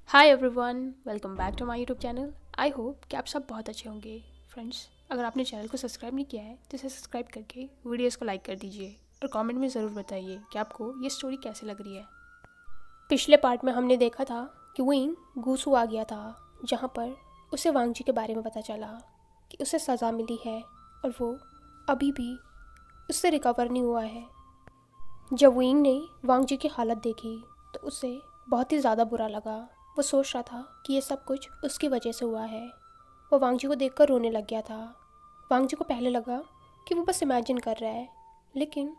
Hi everyone, welcome back to my YouTube channel. I hope कि आप सब बहुत अच्छे होंगे। फ्रेंड्स, अगर आपने चैनल को सब्सक्राइब नहीं किया है तो इसे सब्सक्राइब करके वीडियोस को लाइक कर दीजिए और कमेंट में ज़रूर बताइए कि आपको ये स्टोरी कैसे लग रही है। पिछले पार्ट में हमने देखा था कि विंग गूसू आ गया था, जहाँ पर उसे वांगजी के बारे में पता चला कि उसे सज़ा मिली है और वो अभी भी उससे रिकवर नहीं हुआ है। जब विंग ने वांगजी की हालत देखी तो उसे बहुत ही ज़्यादा बुरा लगा। वो सोच रहा था कि ये सब कुछ उसकी वजह से हुआ है। वो वांगजी को देखकर रोने लग गया था। वांगजी को पहले लगा कि वो बस इमेजिन कर रहा है, लेकिन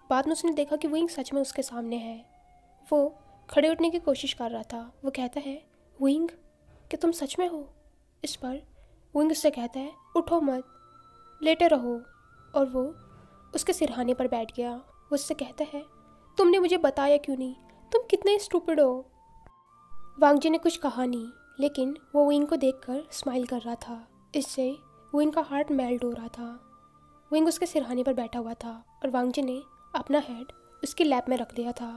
बाद में उसने देखा कि विंग सच में उसके सामने है। वो खड़े उठने की कोशिश कर रहा था। वो कहता है, विंग, क्या तुम सच में हो? इस पर विंग उससे कहता है, उठो मत, लेटे रहो। और वो उसके सिरहाने पर बैठ गया। वो उससे कहता है, तुमने मुझे बताया क्यों नहीं? तुम कितने स्टूपिड हो। वांगजी ने कुछ कहा नहीं, लेकिन वो विंग को देखकर स्माइल कर रहा था। इससे विंग का हार्ट मेल्ट हो रहा था। विंग उसके सिरहाने पर बैठा हुआ था और वांगजी ने अपना हेड उसकी लैप में रख दिया था।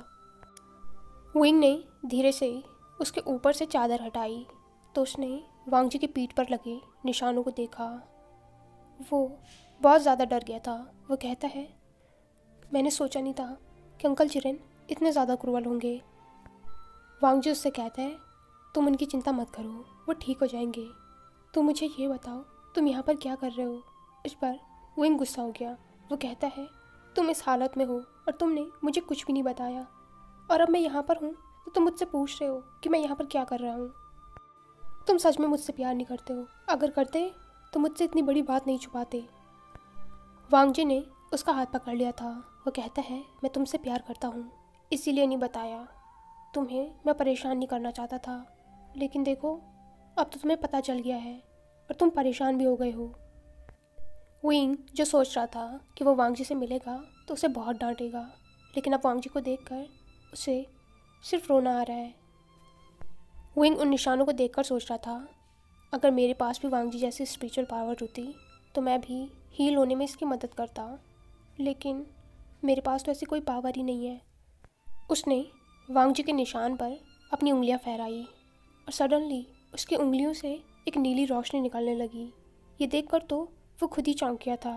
विंग ने धीरे से उसके ऊपर से चादर हटाई तो उसने वांगजी की पीठ पर लगे निशानों को देखा। वो बहुत ज़्यादा डर गया था। वो कहता है, मैंने सोचा नहीं था कि अंकल चिरेन इतने ज़्यादा क्रूअल होंगे। वांगजी उससे कहता है, तुम उनकी चिंता मत करो, वो ठीक हो जाएंगे। तुम मुझे ये बताओ, तुम यहाँ पर क्या कर रहे हो? इस पर विंग गुस्सा हो गया। वो कहता है, तुम इस हालत में हो और तुमने मुझे कुछ भी नहीं बताया, और अब मैं यहाँ पर हूँ तो तुम मुझसे पूछ रहे हो कि मैं यहाँ पर क्या कर रहा हूँ। तुम सच में मुझसे प्यार नहीं करते हो? अगर करते तो मुझसे इतनी बड़ी बात नहीं छुपाते। वांगजी ने उसका हाथ पकड़ लिया था। वो कहता है, मैं तुमसे प्यार करता हूँ, इसीलिए नहीं बताया। तुम्हें मैं परेशान नहीं करना चाहता था, लेकिन देखो, अब तो तुम्हें पता चल गया है और तुम परेशान भी हो गए हो। विंग जो सोच रहा था कि वो वांगजी से मिलेगा तो उसे बहुत डांटेगा, लेकिन अब वांगजी को देखकर उसे सिर्फ रोना आ रहा है। विंग उन निशानों को देखकर सोच रहा था, अगर मेरे पास भी वांगजी जैसी स्पिरिचुअल पावर होती तो मैं भी हील होने में इसकी मदद करता, लेकिन मेरे पास तो ऐसी कोई पावर ही नहीं है। उसने वांगजी के निशान पर अपनी उंगलियां फहराई और सडनली उसकी उंगलियों से एक नीली रोशनी निकलने लगी। ये देखकर तो वो खुद ही चौंक गया था।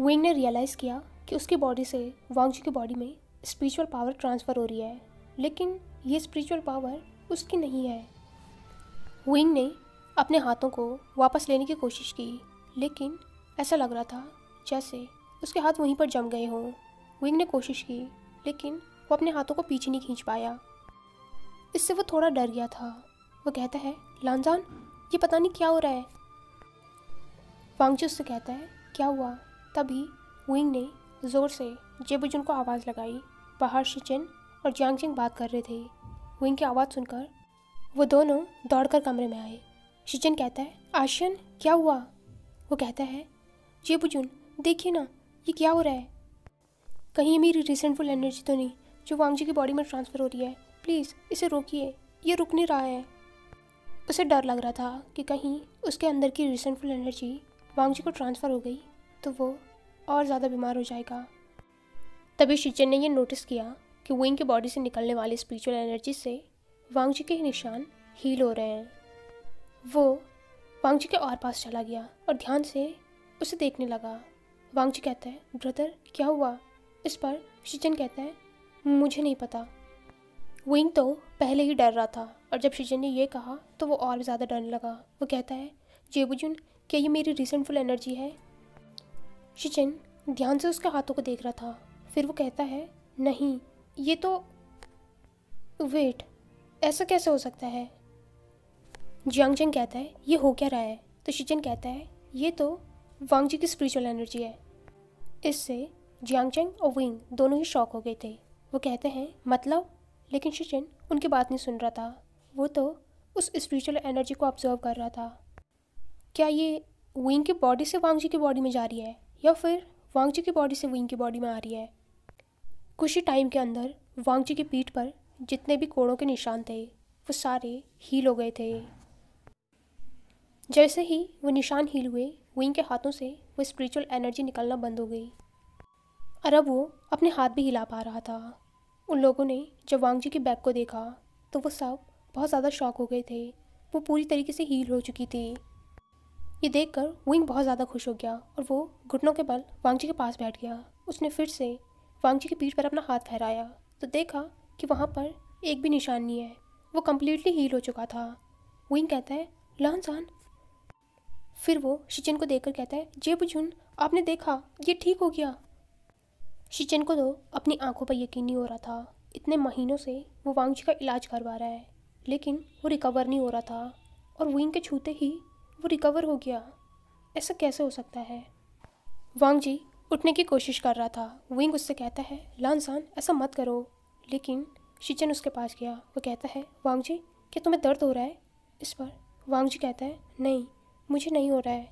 विंग ने रियलाइज़ किया कि उसकी बॉडी से वांगजी की बॉडी में स्पिरिचुअल पावर ट्रांसफ़र हो रही है, लेकिन ये स्पिरिचुअल पावर उसकी नहीं है। विंग ने अपने हाथों को वापस लेने की कोशिश की, लेकिन ऐसा लग रहा था जैसे उसके हाथ वहीं पर जम गए हों। विंग ने कोशिश की, लेकिन वो अपने हाथों को पीछे नहीं खींच पाया। इससे वो थोड़ा डर गया था। वो कहता है, लांजान, ये पता नहीं क्या हो रहा है। वांगजी उससे कहता है, क्या हुआ? तभी विंग ने ज़ोर से जेबुजुन को आवाज़ लगाई। बाहर शिचिन और जियांगजिंग बात कर रहे थे। विंग की आवाज़ सुनकर वो दोनों दौड़कर कमरे में आए। शिचिन कहता है, आशियन, क्या हुआ? वो कहता है, जेबुजुन, देखिए ना, ये क्या हो रहा है? कहीं ये मेरी रिसेंटफुल एनर्जी तो नहीं जो वांगजी की बॉडी में ट्रांसफ़र हो रही है? प्लीज़ इसे रोकिए, ये रुक नहीं रहा है। उसे डर लग रहा था कि कहीं उसके अंदर की रिसेंटफुल एनर्जी वांगजी को ट्रांसफ़र हो गई तो वो और ज़्यादा बीमार हो जाएगा। तभी शिचिन ने ये नोटिस किया कि विंग की बॉडी से निकलने वाली स्पिरिचुअल एनर्जी से वांगजी के निशान हील हो रहे हैं। वो वांगजी के और पास चला गया और ध्यान से उसे देखने लगा। वांगजी कहता है, ब्रदर, क्या हुआ? इस पर शिचिन कहता है, मुझे नहीं पता। विंग तो पहले ही डर रहा था और जब शिचिन ने ये कहा तो वो और भी ज़्यादा डरने लगा। वो कहता है, जेबुजुन, क्या ये मेरी रिसेंटफुल एनर्जी है? शिचिन ध्यान से उसके हाथों को देख रहा था। फिर वो कहता है, नहीं, ये तो, वेट, ऐसा कैसे हो सकता है? जियांगजिंग कहता है, ये हो क्या रहा है? तो शिचिन कहता है, ये तो वांगजी की स्पिरिचुअल एनर्जी है। इससे जियांगजिंग और विंग दोनों ही शॉक हो गए थे। वो कहते हैं, मतलब? लेकिन शिचिन उनकी बात नहीं सुन रहा था। वो तो उस स्पिरिचुअल एनर्जी को ऑब्जर्व कर रहा था। क्या ये विंग की बॉडी से वांगजी की बॉडी में जा रही है या फिर वांगजी की बॉडी से विंग की बॉडी में आ रही है? कुछ ही टाइम के अंदर वांगजी की पीठ पर जितने भी कोड़ों के निशान थे वो सारे हील हो गए थे। जैसे ही वो निशान हील हुए, विंग के हाथों से वो स्पिरिचुअल एनर्जी निकलना बंद हो गई और अब वो अपने हाथ भी हिला पा रहा था। उन लोगों ने जब वांगजी की बैग को देखा तो वो सब बहुत ज़्यादा शॉक हो गए थे। वो पूरी तरीके से हील हो चुकी थी। ये देखकर विंग बहुत ज़्यादा खुश हो गया और वो घुटनों के बल वांगजी के पास बैठ गया। उसने फिर से वांगजी की पीठ पर अपना हाथ फहराया तो देखा कि वहाँ पर एक भी निशान नहीं है। वो कम्प्लीटली हील हो चुका था। विंग कहता है, लानसान। फिर वो शिचिन को देखकर कहता है, जे बुजुन, आपने देखा, ये ठीक हो गया। शिचिन को तो अपनी आंखों पर यकीन नहीं हो रहा था। इतने महीनों से वो वांगजी का इलाज करवा रहा है, लेकिन वो रिकवर नहीं हो रहा था और विंग के छूते ही वो रिकवर हो गया। ऐसा कैसे हो सकता है? वांगजी उठने की कोशिश कर रहा था। विंग उससे कहता है, लानसान, ऐसा मत करो। लेकिन शिचिन उसके पास गया। वो कहता है, वांगजी, क्या तुम्हें दर्द हो रहा है? इस पर वांगजी कहता है, नहीं, मुझे नहीं हो रहा है।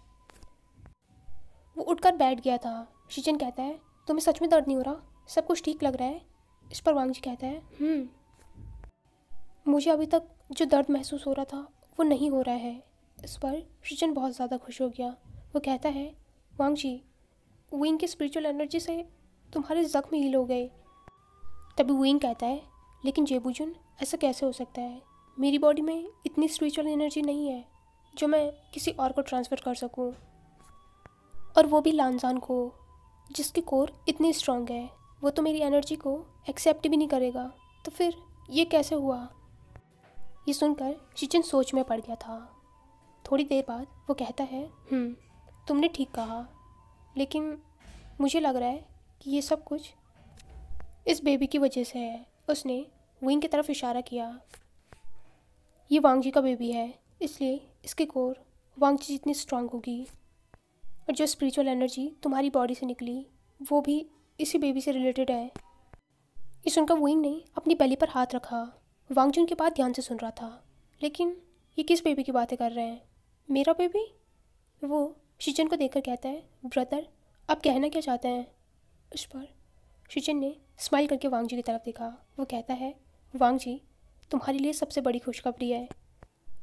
वो उठकर बैठ गया था। शिचिन कहता है, तुम्हें सच में दर्द नहीं हो रहा? सब कुछ ठीक लग रहा है? इस पर वांगजी कहता है, मुझे अभी तक जो दर्द महसूस हो रहा था वो नहीं हो रहा है। इस पर शिचिन बहुत ज़्यादा खुश हो गया। वो कहता है, वांगजी, विंग की स्पिरिचुअल एनर्जी से तुम्हारे ज़ख्म हील हो गए। तभी विंग कहता है, लेकिन जेबुजुन, ऐसा कैसे हो सकता है? मेरी बॉडी में इतनी स्पिरिचुअल एनर्जी नहीं है जो मैं किसी और को ट्रांसफ़र कर सकूं, और वो भी लानजान को, जिसकी कोर इतनी स्ट्रांग है। वो तो मेरी एनर्जी को एक्सेप्ट भी नहीं करेगा। तो फिर ये कैसे हुआ? ये सुनकर शिचिन सोच में पड़ गया था। थोड़ी देर बाद वो कहता है, तुमने ठीक कहा, लेकिन मुझे लग रहा है कि ये सब कुछ इस बेबी की वजह से है। उसने विंग की तरफ इशारा किया। ये वांगजी का बेबी है, इसलिए इसकी कोर वांगजी जितनी स्ट्रांग होगी, और जो स्पिरिचुअल एनर्जी तुम्हारी बॉडी से निकली वो भी इसी बेबी से रिलेटेड है। ये सुनकर विंग ने अपनी बेली पर हाथ रखा। वांगजी उनकी बात ध्यान से सुन रहा था। लेकिन ये किस बेबी की बातें कर रहे हैं? मेरा बेबी? वो शिचिन को देखकर कहता है, ब्रदर, आप कहना क्या चाहते हैं? उस पर शिचिन ने स्माइल करके वांगजी की तरफ देखा। वो कहता है, वांगजी, तुम्हारे लिए सबसे बड़ी खुशखबरी है,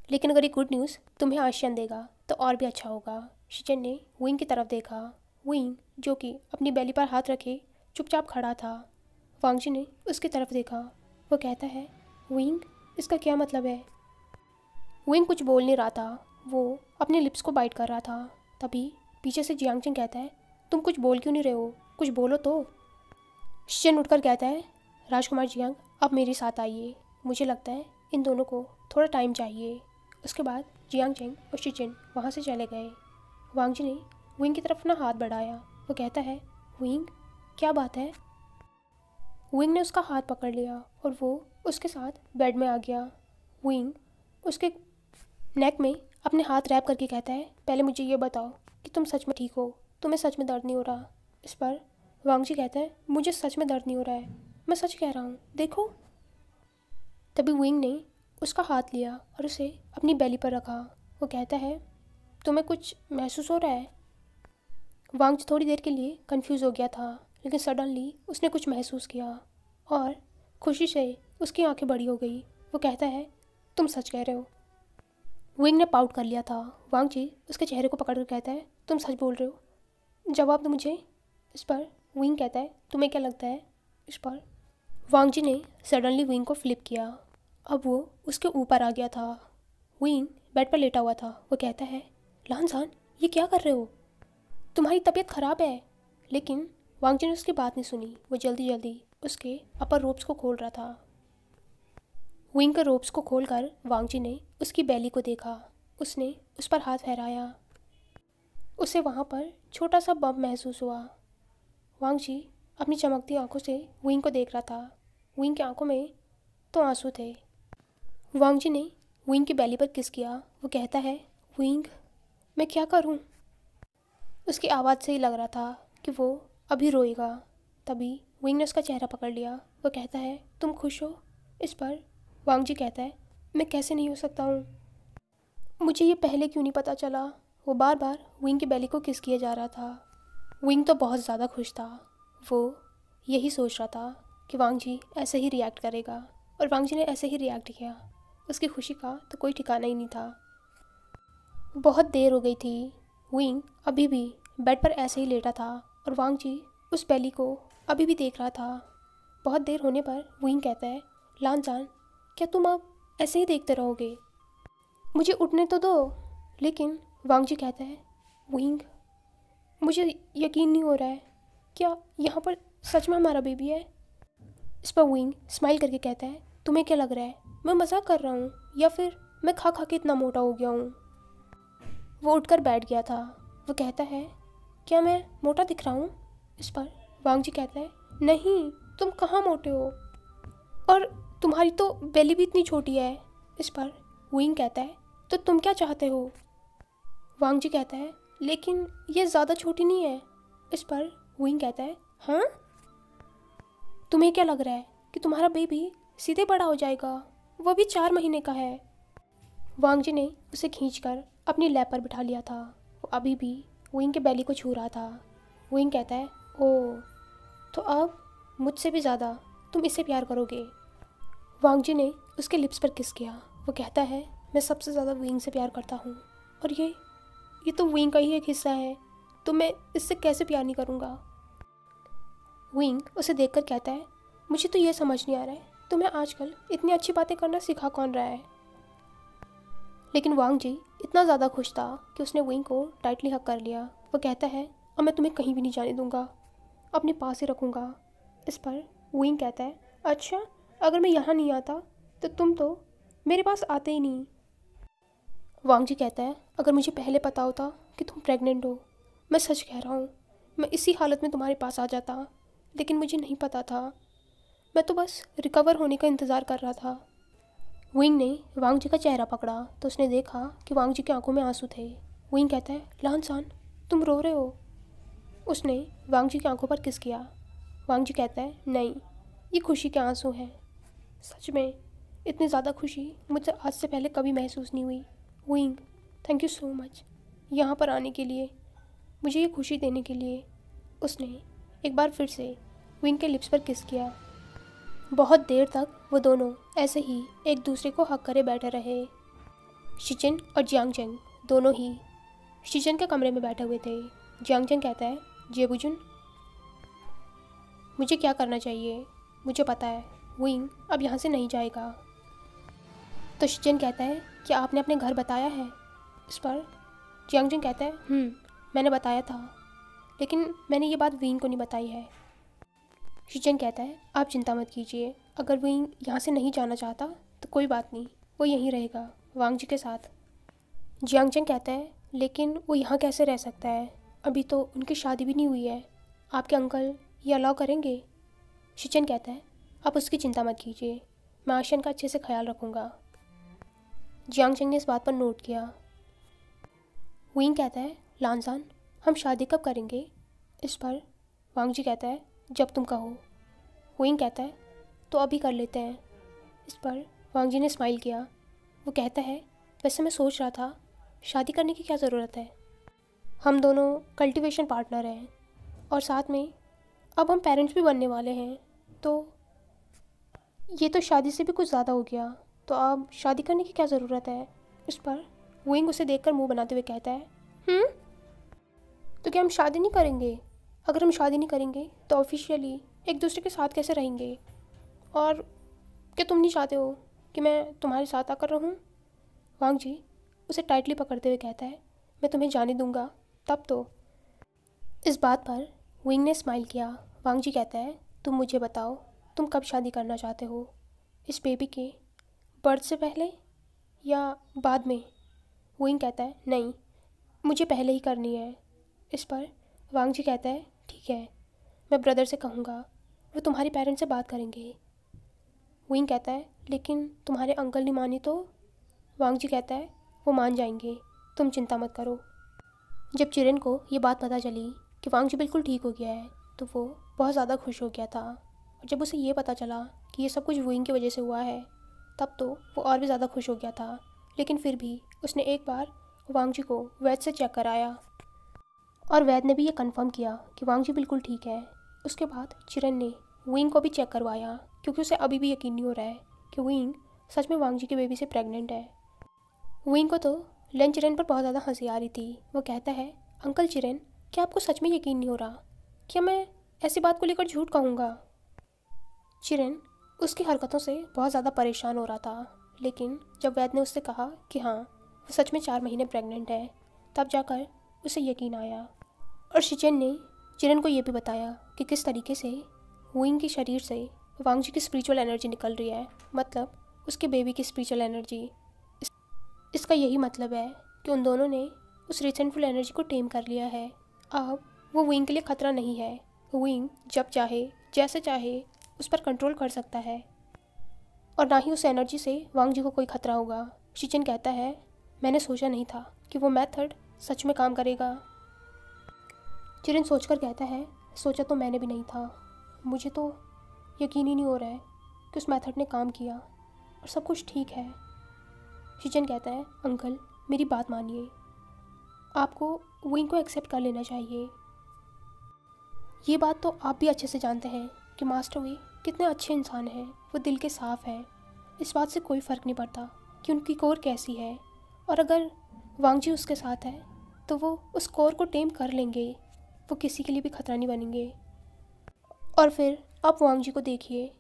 लेकिन अगर ये गुड न्यूज़ तुम्हें आश्चर्य देगा तो और भी अच्छा होगा। शिचिन ने विंग की तरफ देखा। विंग, जो कि अपनी बेली पर हाथ रखे चुपचाप खड़ा था। वांगजी ने उसकी तरफ देखा। वो कहता है, विंग, इसका क्या मतलब है? विंग कुछ बोल नहीं रहा था। वो अपने लिप्स को बाइट कर रहा था। तभी पीछे से जियांगचिंग कहता है, तुम कुछ बोल क्यों नहीं रहे हो? कुछ बोलो तो। शिचिन उठकर कहता है, राजकुमार जियांग, आप मेरे साथ आइए। मुझे लगता है इन दोनों को थोड़ा टाइम चाहिए। उसके बाद जियांगचिंग और शिचिन वहाँ से चले गए। वांगजी ने विंग की तरफ अपना हाथ बढ़ाया। वो कहता है, विंग, क्या बात है? विंग ने उसका हाथ पकड़ लिया और वो उसके साथ बेड में आ गया। विंग उसके नेक में अपने हाथ रैप करके कहता है, पहले मुझे ये बताओ कि तुम सच में ठीक हो, तुम्हें सच में दर्द नहीं हो रहा? इस पर वांगजी कहता है, मुझे सच में दर्द नहीं हो रहा है, मैं सच कह रहा हूँ, देखो। तभी विंग ने उसका हाथ लिया और उसे अपनी बेली पर रखा। वो कहता है, तुम्हें कुछ महसूस हो रहा है? वांगजी थोड़ी देर के लिए कंफ्यूज हो गया था, लेकिन सडनली उसने कुछ महसूस किया और खुशी से उसकी आंखें बड़ी हो गई। वो कहता है, तुम सच कह रहे हो। विंग ने पाउट कर लिया था। वांगजी उसके चेहरे को पकड़कर कहता है, तुम सच बोल रहे हो, जवाब दो मुझे। इस पर विंग कहता है, तुम्हें क्या लगता है? इस पर वांगजी ने सडनली विंग को फ्लिप किया। अब वो उसके ऊपर आ गया था। विंग बेड पर लेटा हुआ था। वो कहता है, लानसान, ये क्या कर रहे हो? तुम्हारी तबीयत ख़राब है। लेकिन वांगजी ने उसकी बात नहीं सुनी। वो जल्दी जल्दी उसके अपर रोब्स को खोल रहा था। विंग के रोब्स को खोलकर वांगजी ने उसकी बेली को देखा। उसने उस पर हाथ फहराया। उसे वहाँ पर छोटा सा बम्प महसूस हुआ। वांगजी अपनी चमकती आंखों से विंग को देख रहा था। विंग की आंखों में तो आंसू थे। वांगजी ने विंग की बेली पर किस किया। वो कहता है, विंग, मैं क्या करूं? उसकी आवाज़ से ही लग रहा था कि वो अभी रोएगा। तभी विंग ने उसका चेहरा पकड़ लिया। वो कहता है, तुम खुश हो? इस पर वांगजी कहता है, मैं कैसे नहीं हो सकता हूँ, मुझे ये पहले क्यों नहीं पता चला? वो बार बार विंग की बेली को किस किया जा रहा था। विंग तो बहुत ज़्यादा खुश था। वो यही सोच रहा था कि वांगजी ऐसे ही रिएक्ट करेगा, और वांगजी ने ऐसे ही रिएक्ट किया। उसकी खुशी का तो कोई ठिकाना ही नहीं था। बहुत देर हो गई थी। विंग अभी भी बेड पर ऐसे ही लेटा था और वांगजी उस बेली को अभी भी देख रहा था। बहुत देर होने पर विंग कहता है, लानजान, क्या तुम अब ऐसे ही देखते रहोगे? मुझे उठने तो दो। लेकिन वांग जी कहता है, विंग, मुझे यकीन नहीं हो रहा है, क्या यहाँ पर सच में हमारा बेबी है? इस पर विंग स्माइल करके कहता है, तुम्हें क्या लग रहा है, मैं मजाक कर रहा हूँ या फिर मैं खा खा के इतना मोटा हो गया हूँ? वो उठकर बैठ गया था। वो कहता है, क्या मैं मोटा दिख रहा हूँ? इस पर वांग जी कहता है, नहीं, तुम कहाँ मोटे हो, और तुम्हारी तो बेली भी इतनी छोटी है। इस पर विंग कहता है, तो तुम क्या चाहते हो? वांग जी कहता है, लेकिन ये ज़्यादा छोटी नहीं है। इस पर विंग कहता है, हाँ, तुम्हें क्या लग रहा है कि तुम्हारा बेबी सीधे बड़ा हो जाएगा? वो भी 4 महीने का है। वांग जी ने उसे खींचकर अपनी लैप पर बिठा लिया था। वो अभी भी विंग के बेली को छू रहा था। विंग कहता है, ओह, तो अब मुझसे भी ज़्यादा तुम इससे प्यार करोगे? वांग जी ने उसके लिप्स पर किस किया। वो कहता है, मैं सबसे ज़्यादा विंग से प्यार करता हूँ, और ये तो विंग का ही एक हिस्सा है, तो मैं इससे कैसे प्यार नहीं करूँगा? विंग उसे देखकर कहता है, मुझे तो ये समझ नहीं आ रहा है, तुम्हें आजकल इतनी अच्छी बातें करना सिखा कौन रहा है? लेकिन वांग जी इतना ज़्यादा खुश था कि उसने विंग को टाइटली हक कर लिया। वो कहता है, अब मैं तुम्हें कहीं भी नहीं जाने दूंगा, अपने पास ही रखूँगा। इस पर विंग कहता है, अच्छा, अगर मैं यहाँ नहीं आता तो तुम तो मेरे पास आते ही नहीं। वांग जी कहता है, अगर मुझे पहले पता होता कि तुम प्रेग्नेंट हो, मैं सच कह रहा हूँ, मैं इसी हालत में तुम्हारे पास आ जाता, लेकिन मुझे नहीं पता था, मैं तो बस रिकवर होने का इंतज़ार कर रहा था। विंग ने वांग जी का चेहरा पकड़ा तो उसने देखा कि वांग जी की आंखों में आंसू थे। विंग कहता है, लानसान, तुम रो रहे हो? उसने वांग जी की आंखों पर किस किया। वांग जी कहता है, नहीं, ये खुशी के आंसू हैं। सच में इतनी ज़्यादा खुशी मुझे आज से पहले कभी महसूस नहीं हुई। Wing, thank you so much यहाँ पर आने के लिए, मुझे ये खुशी देने के लिए। उसने एक बार फिर से विंग के लिप्स पर किस किया। बहुत देर तक वो दोनों ऐसे ही एक दूसरे को हक करे बैठे रहे। शिचिन और जियांगजेंग दोनों ही शिचिन के कमरे में बैठे हुए थे। जियांगजेंग कहता है, जेबुजुन, मुझे क्या करना चाहिए? मुझे पता है विंग अब यहाँ से नहीं जाएगा। तो शिचिन कहता है, क्या आपने अपने घर बताया है? इस पर जियांगजेंग कहता है, मैंने बताया था, लेकिन मैंने ये बात विंग को नहीं बताई है। शिचिन कहता है, आप चिंता मत कीजिए, अगर विंग यहाँ से नहीं जाना चाहता तो कोई बात नहीं, वो यहीं रहेगा वांग जी के साथ। जियांगजेंग कहता है, लेकिन वो यहाँ कैसे रह सकता है? अभी तो उनकी शादी भी नहीं हुई है, आपके अंकल ये अलाउ करेंगे? शिचिन कहता है, आप उसकी चिंता मत कीजिए, मैं आशियन का अच्छे से ख्याल रखूँगा। जियांगजेंग ने इस बात पर नोट किया। विंग कहता है, लानसान, हम शादी कब करेंगे? इस पर वांग जी कहता है, जब तुम कहो। विंग कहता है, तो अभी कर लेते हैं। इस पर वांग जी ने स्माइल किया। वो कहता है, वैसे मैं सोच रहा था, शादी करने की क्या ज़रूरत है? हम दोनों कल्टीवेशन पार्टनर हैं, और साथ में अब हम पेरेंट्स भी बनने वाले हैं, तो ये तो शादी से भी कुछ ज़्यादा हो गया, तो अब शादी करने की क्या ज़रूरत है? इस पर विंग उसे देखकर मुंह बनाते हुए कहता है, तो क्या हम शादी नहीं करेंगे? अगर हम शादी नहीं करेंगे तो ऑफिशियली एक दूसरे के साथ कैसे रहेंगे? और क्या तुम नहीं चाहते हो कि मैं तुम्हारे साथ आकर रहूं? वांग जी उसे टाइटली पकड़ते हुए कहता है, मैं तुम्हें जाने दूंगा तब तो। इस बात पर विंग ने स्माइल किया। वांग जी कहता है, तुम मुझे बताओ, तुम कब शादी करना चाहते हो? इस बेबी के बर्थ से पहले या बाद में? विंग कहता है, नहीं, मुझे पहले ही करनी है। इस पर वांग जी कहता है, ठीक है, मैं ब्रदर से कहूँगा, वो तुम्हारे पेरेंट्स से बात करेंगे। विंग कहता है, लेकिन तुम्हारे अंकल नहीं माने तो? वांग जी कहता है, वो मान जाएंगे, तुम चिंता मत करो। जब चिरेन को ये बात पता चली कि वांग जी बिल्कुल ठीक हो गया है तो वो बहुत ज़्यादा खुश हो गया था, और जब उसे ये पता चला कि ये सब कुछ विंग की वजह से हुआ है तब तो वो और भी ज़्यादा खुश हो गया था। लेकिन फिर भी उसने एक बार वांग जी को वैद्य से चेक कराया, और वैद्य ने भी ये कंफर्म किया कि वांग जी बिल्कुल ठीक है। उसके बाद चिरेन ने विंग को भी चेक करवाया, क्योंकि उसे अभी भी यकीन नहीं हो रहा है कि विंग सच में वांग जी के बेबी से प्रेग्नेंट है। विंग को तो लन चिरेन पर बहुत ज़्यादा हंसी आ रही थी। वो कहता है, अंकल चिरेन, क्या आपको सच में यकीन नहीं हो रहा? क्या मैं ऐसी बात को लेकर झूठ कहूँगा? चिरेन उसकी हरकतों से बहुत ज़्यादा परेशान हो रहा था, लेकिन जब वैद ने उससे कहा कि हाँ वो सच में 4 महीने प्रेग्नेंट है, तब जाकर उसे यकीन आया। और शिचेन ने चिरन को ये भी बताया कि किस तरीके से वुइंग के शरीर से वांग जी की स्पिरिचुअल एनर्जी निकल रही है, मतलब उसके बेबी की स्पिरिचुअल एनर्जी। इसका यही मतलब है कि उन दोनों ने उस रिसेंटफुल एनर्जी को टेम कर लिया है। अब वो वुइंग के लिए खतरा नहीं है। वुइंग जब चाहे जैसे चाहे उस पर कंट्रोल कर सकता है और ना ही उस एनर्जी से वांग जी को कोई खतरा होगा। शिचेन कहता है, मैंने सोचा नहीं था कि वो मेथड सच में काम करेगा। चिरन सोचकर कहता है, सोचा तो मैंने भी नहीं था। मुझे तो यकीन ही नहीं हो रहा है कि उस मेथड ने काम किया और सब कुछ ठीक है। शिचेन कहता है, अंकल मेरी बात मानिए, आपको वुइंग को एक्सेप्ट कर लेना चाहिए। ये बात तो आप भी अच्छे से जानते हैं कि मास्टर वे कितने अच्छे इंसान हैं, वो दिल के साफ़ हैं। इस बात से कोई फ़र्क नहीं पड़ता कि उनकी कोर कैसी है, और अगर वांग जी उसके साथ है तो वो उस कोर को टेम कर लेंगे, वो किसी के लिए भी खतरा नहीं बनेंगे। और फिर आप वांग जी को देखिए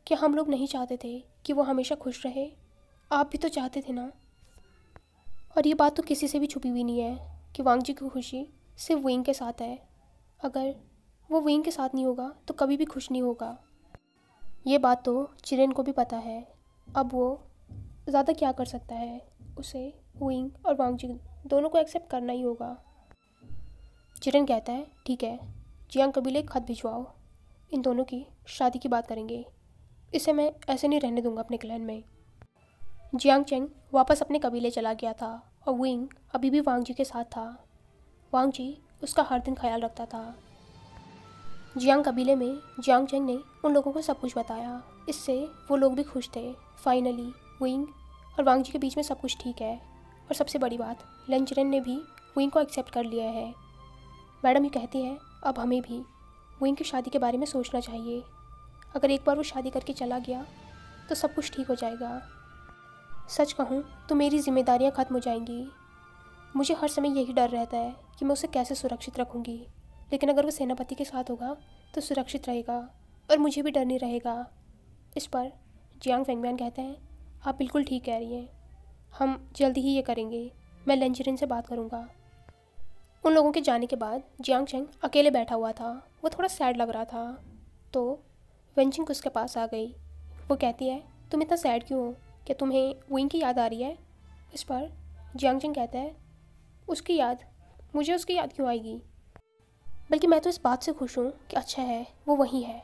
कि हम लोग नहीं चाहते थे कि वो हमेशा खुश रहे, आप भी तो चाहते थे ना। और ये बात तो किसी से भी छुपी हुई नहीं है कि वांग जी की खुशी सिर्फ वुइंग के साथ है। अगर वो वुइंग के साथ नहीं होगा तो कभी भी खुश नहीं होगा। ये बात तो चिरेन को भी पता है। अब वो ज़्यादा क्या कर सकता है, उसे वुइंग और वांग जी दोनों को एक्सेप्ट करना ही होगा। चिरेन कहता है, ठीक है, जियांग कबीले एक खत भिजवाओ, इन दोनों की शादी की बात करेंगे। इसे मैं ऐसे नहीं रहने दूंगा अपने क्लैन में। जियांग चेंग वापस अपने कबीले चला गया था और वुइंग अभी भी वांग जी के साथ था। वांग जी उसका हर दिन ख्याल रखता था। जियांग कबीले में जियांग चेंग ने उन लोगों को सब कुछ बताया, इससे वो लोग भी खुश थे। फाइनली वुइंग और वांग जी के बीच में सब कुछ ठीक है। और सबसे बड़ी बात, लन चिरेन ने भी वुइंग को एक्सेप्ट कर लिया है। मैडम ये कहती है, अब हमें भी वुइंग की शादी के बारे में सोचना चाहिए। अगर एक बार वो शादी करके चला गया तो सब कुछ ठीक हो जाएगा। सच कहूँ तो मेरी जिम्मेदारियाँ ख़त्म हो जाएंगी। मुझे हर समय यही डर रहता है कि मैं उसे कैसे सुरक्षित रखूँगी, लेकिन अगर वो सेनापति के साथ होगा तो सुरक्षित रहेगा और मुझे भी डर नहीं रहेगा। इस पर जियांग फेंगबियान कहते हैं, आप बिल्कुल ठीक कह रही हैं, हम जल्दी ही ये करेंगे। मैं लेंजरिन से बात करूँगा। उन लोगों के जाने के बाद जियांग चेंग अकेले बैठा हुआ था। वो थोड़ा सैड लग रहा था, तो वेंचिंग उसके पास आ गई। वो कहती है, तुम इतना सैड क्यों हो, क्या तुम्हें वुइंग की याद आ रही है? इस पर जियांग चेंग कहता है, उसकी याद, मुझे उसकी याद क्यों आएगी, बल्कि मैं तो इस बात से खुश हूँ कि अच्छा है वो वहीं है।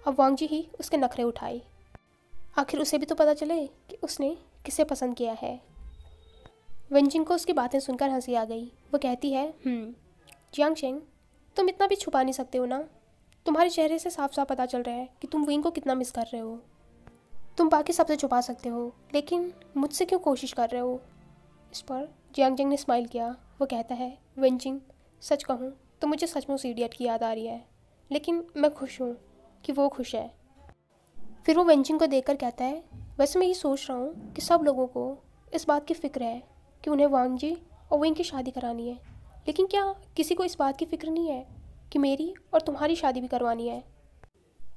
अब वांग जी ही उसके नखरे उठाए, आखिर उसे भी तो पता चले कि उसने किसे पसंद किया है। वेंचिंग को उसकी बातें सुनकर हंसी आ गई। वो कहती है, जियांग चेंग, तुम इतना भी छुपा नहीं सकते हो ना। तुम्हारे चेहरे से साफ साफ पता चल रहा है कि तुम वुइंग को कितना मिस कर रहे हो। तुम बाकी सबसे छुपा सकते हो, लेकिन मुझसे क्यों कोशिश कर रहे हो? इस पर जियांग चेंग ने स्माइल किया। वो कहता है, वेंचिंग, सच कहूँ तो मुझे सच में उस इडियट की याद आ रही है, लेकिन मैं खुश हूँ कि वो खुश है। फिर वो वेंचिंग को देखकर कहता है, वैसे मैं ये सोच रहा हूँ कि सब लोगों को इस बात की फ़िक्र है कि उन्हें वांग जी और वुइंग की शादी करानी है, लेकिन क्या किसी को इस बात की फ़िक्र नहीं है कि मेरी और तुम्हारी शादी भी करवानी है?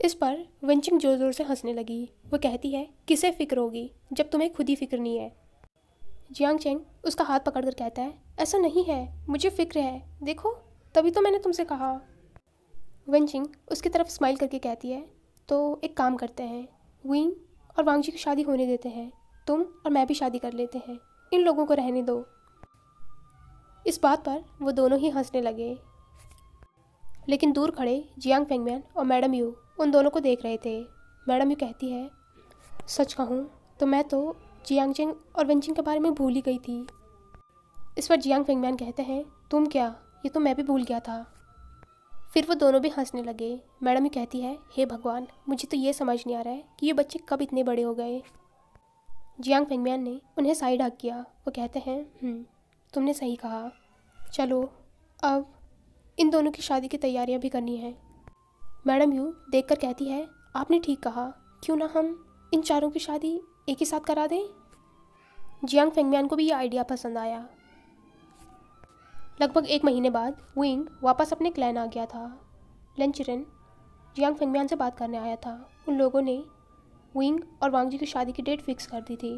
इस पर वेंचिंग ज़ोर ज़ोर से हंसने लगी। वो कहती है, किसे फ़िक्र होगी जब तुम्हें खुद ही फ़िक्र नहीं है? जियांग चेंग उसका हाथ पकड़कर कहता है, ऐसा नहीं है, मुझे फ़िक्र है, देखो तभी तो मैंने तुमसे कहा। वेंचिंग उसकी तरफ स्माइल करके कहती है, तो एक काम करते हैं, वुइंग और वांग जी की शादी होने देते हैं, तुम और मैं भी शादी कर लेते हैं, इन लोगों को रहने दो। इस बात पर वो दोनों ही हंसने लगे, लेकिन दूर खड़े जियांग फेंगबियान और मैडम यू उन दोनों को देख रहे थे। मैडम यू कहती है, सच कहूँ तो मैं तो जियांग चेंग और वेंचिंग के बारे में भूल ही गई थी। इस पर जियांग फेंगबियान कहते हैं, तुम क्या, ये तो मैं भी भूल गया था। फिर वो दोनों भी हंसने लगे। मैडम यू कहती है, हे भगवान, मुझे तो ये समझ नहीं आ रहा है कि ये बच्चे कब इतने बड़े हो गए। जियांग फेंगबियान ने उन्हें साइड हक किया। वो कहते हैं, तुमने सही कहा, चलो अब इन दोनों की शादी की तैयारियां भी करनी है। मैडम यू देखकर कहती है, आपने ठीक कहा, क्यों ना हम इन चारों की शादी एक ही साथ करा दें। जियांग फेंगबियान को भी ये आइडिया पसंद आया। लगभग 1 महीने बाद वुइंग वापस अपने क्लैन आ गया था। लन चिरेन जियांग फेंगबियान से बात करने आया था। उन लोगों ने वुइंग और वांग जी की शादी की डेट फिक्स कर दी थी।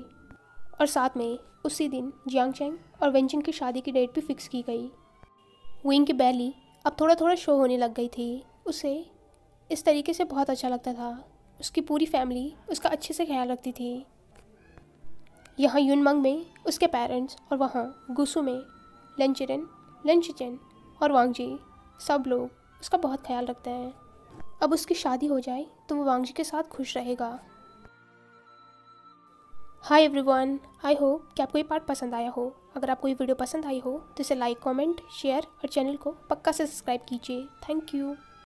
और साथ में उसी दिन जियांग चैंग और वेंजिन की शादी की डेट भी फिक्स की गई। विंग की बेली अब थोड़ा थोड़ा शो होने लग गई थी। उसे इस तरीके से बहुत अच्छा लगता था। उसकी पूरी फैमिली उसका अच्छे से ख्याल रखती थी। यहाँ यूनमंग में उसके पेरेंट्स और वहाँ गुसू में लेंचिरन, लेंचिचन और वांगजी सब लोग उसका बहुत ख्याल रखते हैं। अब उसकी शादी हो जाए तो वो वांगजी के साथ खुश रहेगा। हाय एवरीवन, आई होप कि आपको ये पार्ट पसंद आया हो। अगर आपको ये वीडियो पसंद आई हो तो इसे लाइक, कमेंट, शेयर और चैनल को पक्का से सब्सक्राइब कीजिए। Thank you.